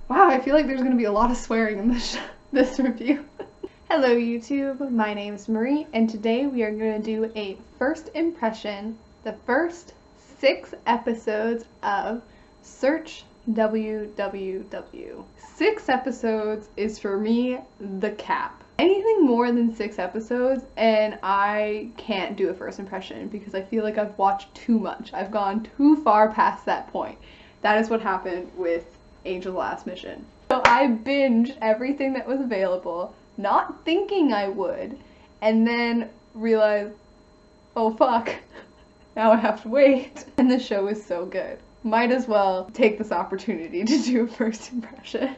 Wow, I feel like there's gonna be a lot of swearing in this review. Hello YouTube, my name is Marie, and today we are going to do a first impression, the first 6 episodes of Search WWW. 6 episodes is for me the cap. Anything more than 6 episodes and I can't do a first impression because I feel like I've watched too much. I've gone too far past that point. That is what happened with Angel's Last Mission. So I binged everything that was available, not thinking I would, and then realized, oh fuck, now I have to wait. And the show is so good. Might as well take this opportunity to do a first impression.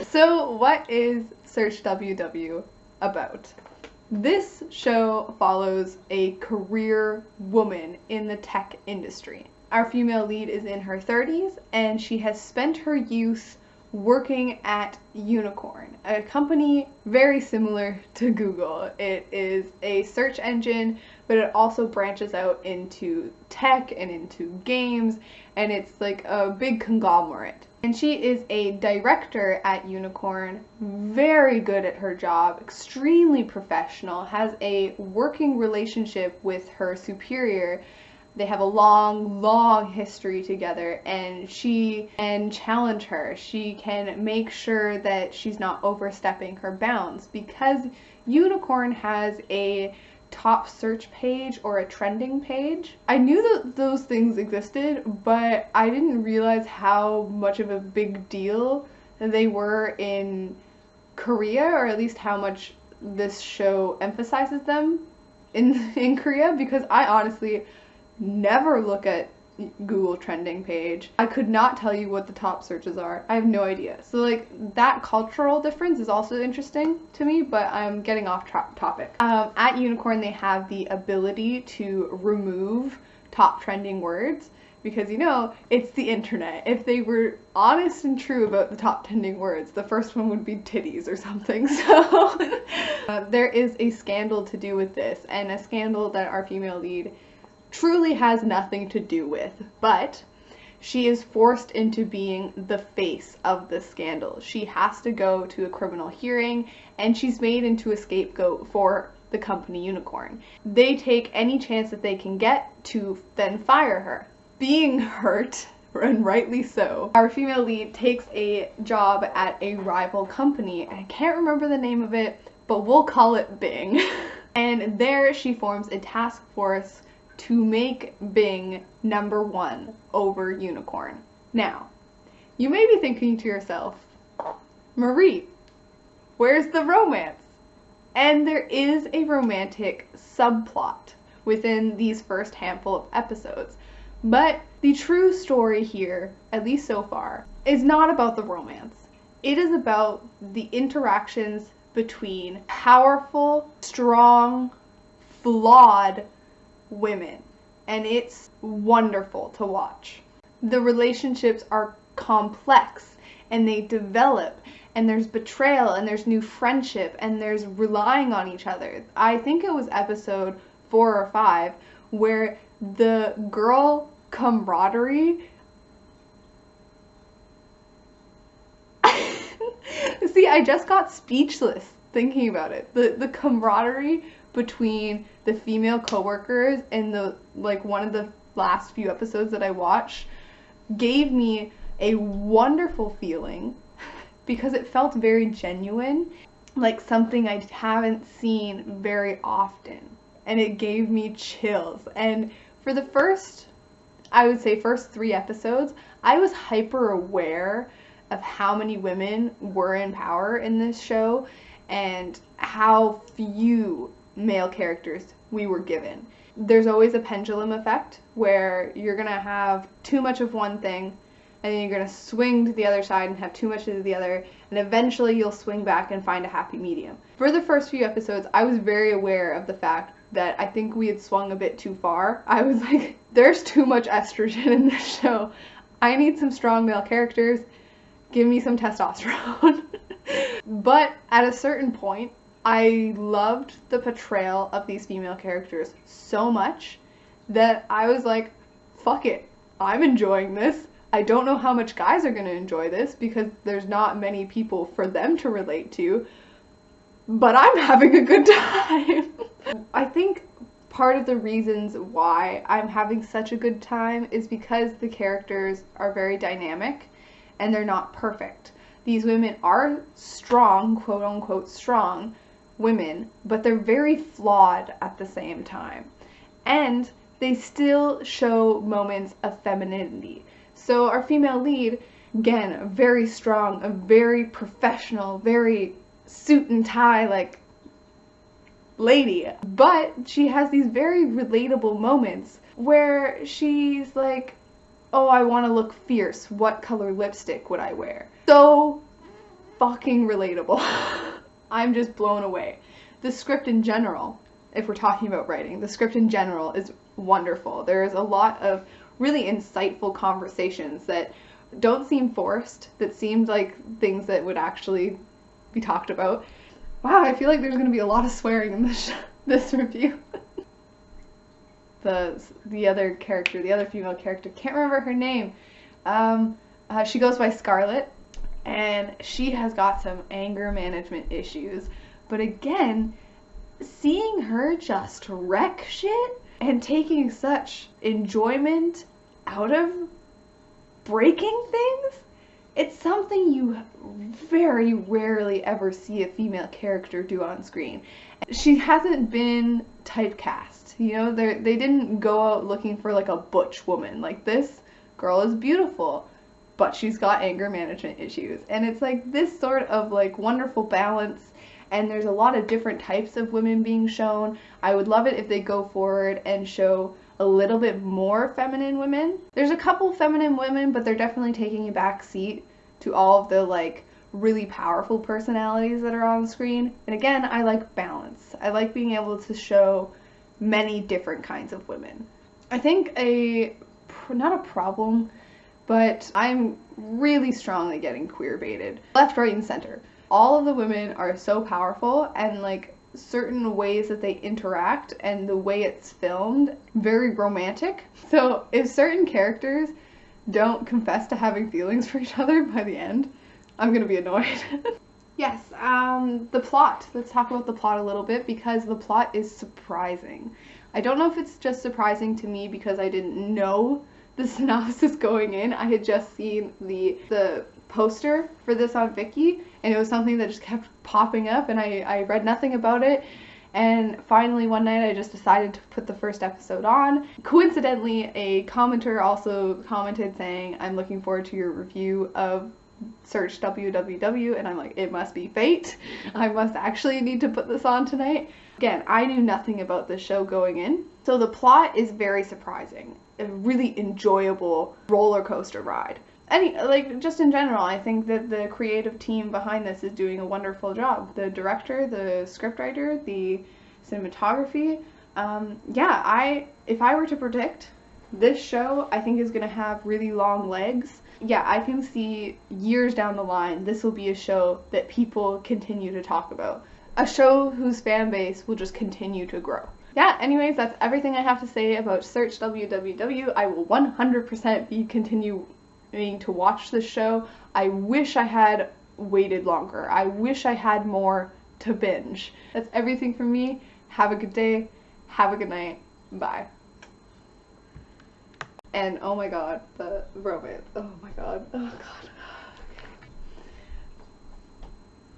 So what is Search WW about? This show follows a career woman in the tech industry. Our female lead is in her 30s and she has spent her youth working at Unicorn, a company very similar to Google. It is a search engine, but it also branches out into tech and into games, and it's like a big conglomerate. And she is a director at Unicorn, very good at her job, extremely professional, has a working relationship with her superior. They have a long history together, and she can challenge her. She can make sure that she's not overstepping her bounds because Unicorn has a top search page or a trending page. I knew that those things existed, but I didn't realize how much of a big deal they were in Korea, or at least how much this show emphasizes them in Korea, because I honestly never look at Google trending page. I could not tell you what the top searches are. I have no idea. So like that cultural difference is also interesting to me, but I'm getting off topic. At Unicorn they have the ability to remove top trending words because, you know, it's the internet. If they were honest and true about the top trending words, the first one would be titties or something. So there is a scandal to do with this, and a scandal that our female lead truly has nothing to do with, but she is forced into being the face of the scandal. She has to go to a criminal hearing, and she's made into a scapegoat for the company Unicorn. They take any chance that they can get to then fire her. Being hurt, and rightly so, our female lead takes a job at a rival company. I can't remember the name of it, but we'll call it Bing. And there she forms a task force to make Bing #1 over Unicorn. Now, you may be thinking to yourself, Marie, where's the romance? And there is a romantic subplot within these first handful of episodes. But the true story here, at least so far, is not about the romance. It is about the interactions between powerful, strong, flawed women, and it's wonderful to watch. The relationships are complex and they develop, and there's betrayal and there's new friendship and there's relying on each other. I think it was episode 4 or 5 where the girl camaraderie see, I just got speechless thinking about it. The camaraderie between the female coworkers in the one of the last few episodes that I watched gave me a wonderful feeling because it felt very genuine, like something I haven't seen very often, and it gave me chills. And for the first 3 episodes, I was hyper aware of how many women were in power in this show and how few male characters we were given. There's always a pendulum effect where you're gonna have too much of one thing and then you're gonna swing to the other side and have too much of the other, and eventually you'll swing back and find a happy medium. For the first few episodes, I was very aware of the fact that I think we had swung a bit too far. I was like, there's too much estrogen in this show. I need some strong male characters. Give me some testosterone. But at a certain point, I loved the portrayal of these female characters so much that I was like, fuck it, I'm enjoying this. I don't know how much guys are going to enjoy this because there's not many people for them to relate to, but I'm having a good time. I think part of the reasons why I'm having such a good time is because the characters are very dynamic and they're not perfect. These women are strong, quote unquote strong women, but they're very flawed at the same time. And they still show moments of femininity. So our female lead, again, very strong, a very professional, very suit and tie like lady, but she has these very relatable moments where she's like, oh, I want to look fierce, what color lipstick would I wear? So fucking relatable. I'm just blown away. The script in general, if we're talking about writing, the script in general is wonderful. There is a lot of really insightful conversations that don't seem forced, that seemed like things that would actually be talked about. Wow, I feel like there's going to be a lot of swearing in this review. The other character, the other female character, can't remember her name. She goes by Scarlett, and she has got some anger management issues. But again, seeing her just wreck shit and taking such enjoyment out of breaking things, it's something you very rarely ever see a female character do on screen. She hasn't been typecast, you know, they didn't go out looking for like a butch woman. Like, this girl is beautiful, but she's got anger management issues. And it's like this sort of like wonderful balance, and there's a lot of different types of women being shown. I would love it if they go forward and show a little bit more feminine women. There's a couple feminine women, but they're definitely taking a back seat to all of the like really powerful personalities that are on screen. And again, I like balance. I like being able to show many different kinds of women. I think not a problem, but I'm really strongly getting queer baited. Left, right, and center. All of the women are so powerful, and like certain ways that they interact and the way it's filmed, very romantic. So if certain characters don't confess to having feelings for each other by the end, I'm gonna be annoyed. Yes, the plot. Let's talk about the plot a little bit, because the plot is surprising. I don't know if it's just surprising to me because I didn't know the synopsis going in. I had just seen the poster for this on Viki, and it was something that just kept popping up, and I read nothing about it. And finally one night I just decided to put the first episode on. Coincidentally, a commenter also commented saying, I'm looking forward to your review of Search WWW, and I'm like, it must be fate. I must actually need to put this on tonight. Again, I knew nothing about this show going in, so the plot is very surprising. A really enjoyable roller coaster ride. Just in general, I think that the creative team behind this is doing a wonderful job. The director, the scriptwriter, the cinematography. If I were to predict, this show I think is going to have really long legs. Yeah, I can see years down the line this will be a show that people continue to talk about. A show whose fan base will just continue to grow. Yeah, anyways, that's everything I have to say about Search WWW. I will 100% be continuing to watch this show. I wish I had waited longer. I wish I had more to binge. That's everything from me. Have a good day. Have a good night. Bye. And oh my god, the romance. Oh my god. Oh god.